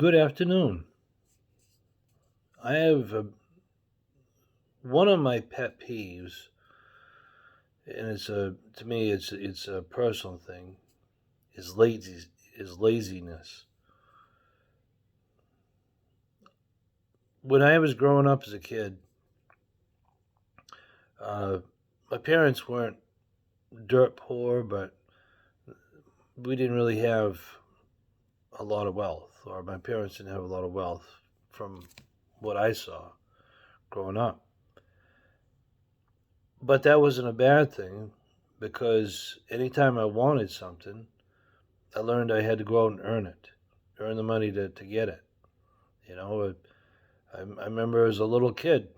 Good afternoon. I have one of my pet peeves, and to me it's a personal thing. Is laziness. When I was growing up as a kid, uh, my parents weren't dirt poor, but we didn't really have a lot of wealth, or my parents didn't have a lot of wealth from what I saw growing up. But that wasn't a bad thing because anytime I wanted something, I learned I had to go out and earn it, earn the money to get it. You know, I remember as a little kid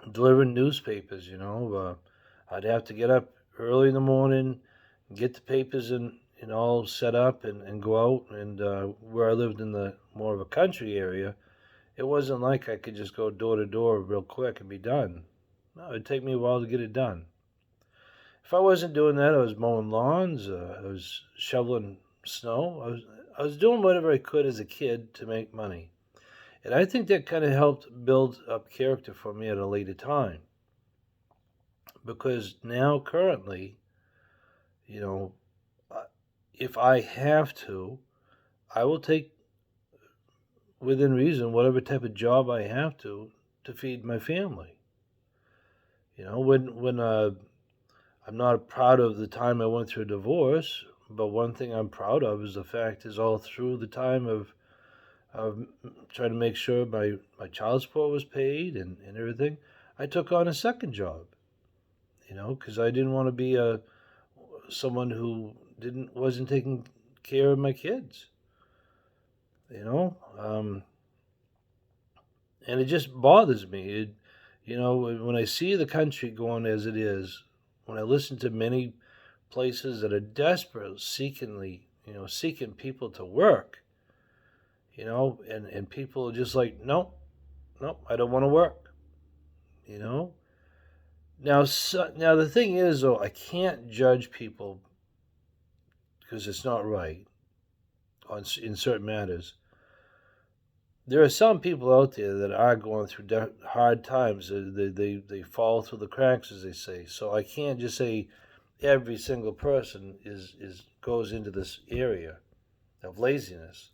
delivering newspapers. I'd have to get up early in the morning, get the papers and all set up, and go out. And where I lived in the more of a country area, it wasn't like I could just go door to door real quick and be done. No, it'd take me a while to get it done. If I wasn't doing that, I was mowing lawns, I was shoveling snow. I was doing whatever I could as a kid to make money. And I think that kind of helped build up character for me at a later time. Because now, currently, you know, uh, if I have to, I will take within reason whatever type of job I have to feed my family. When I'm not proud of the time I went through a divorce, but one thing I'm proud of is the fact is all through the time of trying to make sure my child support was paid and everything, I took on a second job, because I didn't want to be someone who wasn't taking care of my kids, you know, and it just bothers me. When I see the country going as it is, when I listen to many places that are desperate, seeking people to work, and people are just like, nope, nope, I don't want to work, you know. Now the thing is, though, I can't judge people because it's not right in certain matters. There are some people out there that are going through hard times. They fall through the cracks, as they say. So I can't just say every single person is goes into this area of laziness.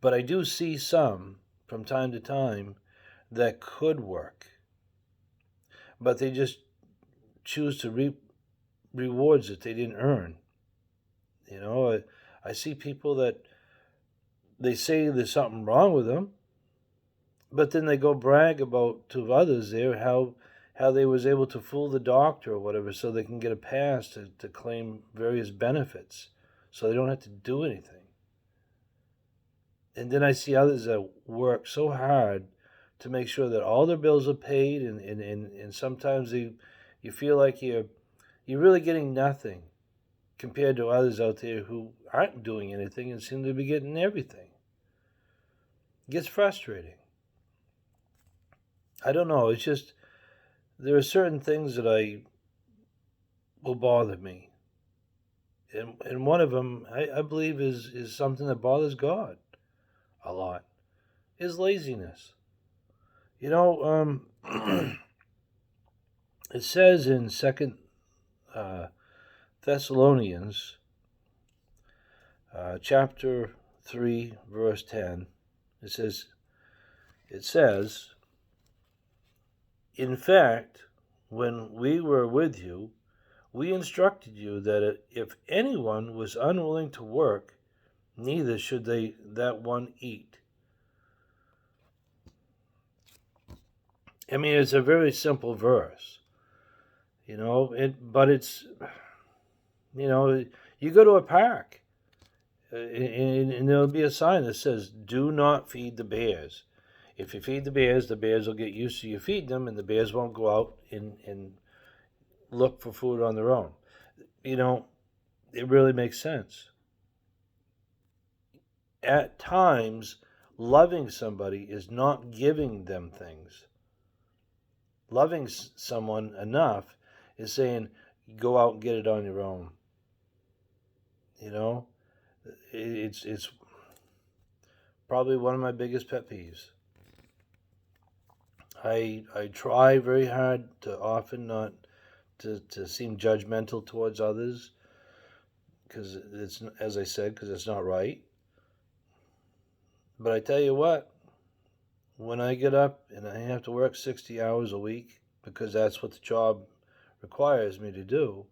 But I do see some from time to time that could work, but they just choose to reap rewards that they didn't earn. I see people that they say there's something wrong with them, but then they go brag about to others there how they was able to fool the doctor or whatever so they can get a pass to claim various benefits so they don't have to do anything. And then I see others that work so hard to make sure that all their bills are paid, and sometimes you feel like you're really getting nothing compared to others out there who aren't doing anything and seem to be getting everything. It gets frustrating. I don't know. It's just there are certain things that I will bother me, and one of them I believe is something that bothers God a lot. Is laziness. You know, it says in Second uh, Thessalonians, chapter 3, verse 10. It says, it says, in fact, when we were with you, we instructed you that if anyone was unwilling to work, neither should that one eat. I mean, it's a very simple verse, but you go to a park, and there'll be a sign that says, do not feed the bears. If you feed the bears will get used to you feeding them, and the bears won't go out and look for food on their own. It really makes sense. At times, loving somebody is not giving them things. Loving someone enough is saying, go out and get it on your own. You know, it's probably one of my biggest pet peeves. I try very hard to often not to seem judgmental towards others, because it's, as I said, because it's not right. But I tell you what, when I get up and I have to work 60 hours a week because that's what the job requires me to do,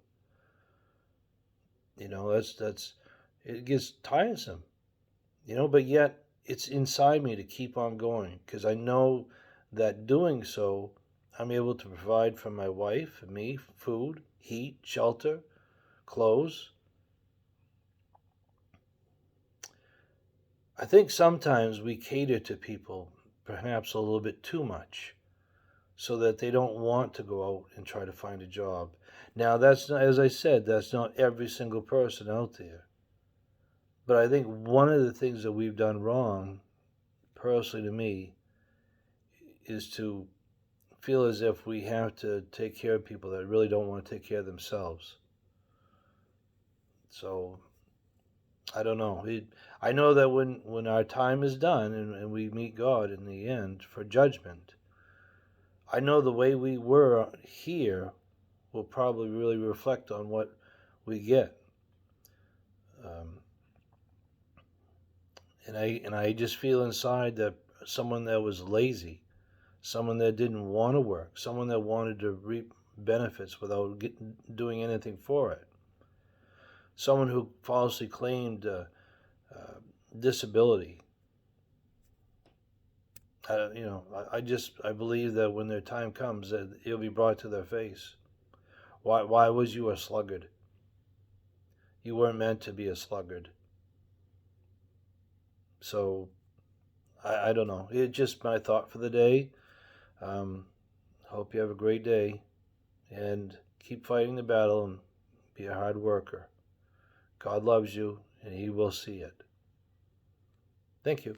that's it gets tiresome, but yet it's inside me to keep on going because I know that doing so, I'm able to provide for my wife and me food, heat, shelter, clothes. I think sometimes we cater to people perhaps a little bit too much so that they don't want to go out and try to find a job. Now, that's not, as I said, that's not every single person out there. But I think one of the things that we've done wrong, personally to me, is to feel as if we have to take care of people that really don't want to take care of themselves. So I don't know. I know that when our time is done and we meet God in the end for judgment, I know the way we were here will probably really reflect on what we get. Um, and I just feel inside that someone that was lazy, someone that didn't want to work, someone that wanted to reap benefits without doing anything for it, someone who falsely claimed disability. I believe that when their time comes, that it'll be brought to their face. Why was you a sluggard? You weren't meant to be a sluggard. So I don't know. It's just my thought for the day. Um, Hope you have a great day and keep fighting the battle and be a hard worker. God loves you and He will see it. Thank you.